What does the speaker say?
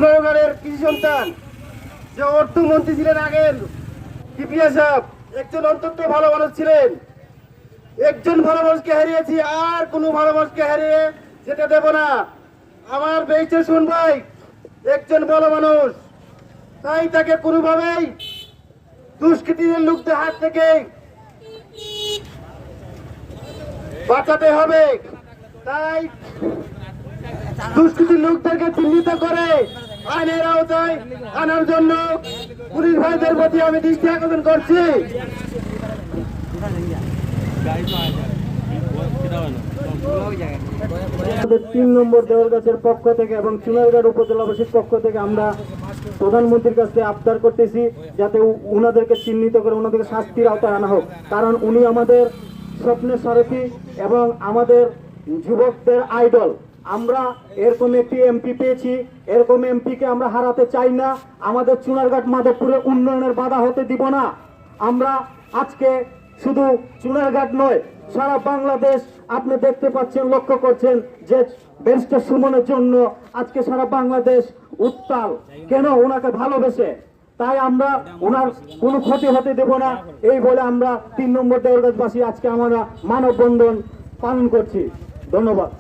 জনগণের কৃষি সন্তান যে অর্থমন্ত্রী ছিলেন আগের কিপিয়া সাহেব, একজন অন্তত ভালো মানুষ ছিলেন। একজন ভালো মানুষকে হারিয়েছি, আর কোনো ভালো মানুষকে হারিয়ে যেতে দেব না। আমার বেঁচে শুন ভাই, একজন ভালো মানুষ, তাই তাকে কোনোভাবেই দুষ্কৃতীদের লোকদের হাত থেকে বাঁচাতে হবে। তাই দুষ্কৃতীর লোকদেরকে চিহ্নিত করে আইনের আওতায় আনার জন্য পুলিশ ভাইদের প্রতি আমি দৃষ্টি আকর্ষণ করছি। আমাদের ৩ নম্বর দেওয়ারগাছের পক্ষ থেকে এবং চুনারঘাট উপজেলাবাসীর পক্ষ থেকে আমরা প্রধানমন্ত্রীর কাছে আবদার করতেছি যাতে উনাদেরকে চিহ্নিত করে উনাদেরকে শাস্তির আওতায় আনা হোক। কারণ উনি আমাদের স্বপ্নের সারথি এবং আমাদের যুবকদের আইডল। আমরা এরকম একটি এমপি পেয়েছি, এরকম এমপিকে আমরা হারাতে চাই না। আমাদের চুনারঘাট মাধবপুরে উন্নয়নের বাধা হতে দিব না। আমরা আজকে শুধু চুনারঘাট নয়, সারা বাংলাদেশ আপনি দেখতে পাচ্ছেন, লক্ষ্য করছেন যে ব্যারিস্টার সুমনের জন্য আজকে সারা বাংলাদেশ উত্তাল। কেন? ওনাকে ভালোবেসে। তাই আমরা ওনার কোনো ক্ষতি হতে দেব না, এই বলে আমরা ৩ নম্বর দেওয়ারগাছবাসী আজকে আমরা মানববন্ধন পালন করছি। ধন্যবাদ।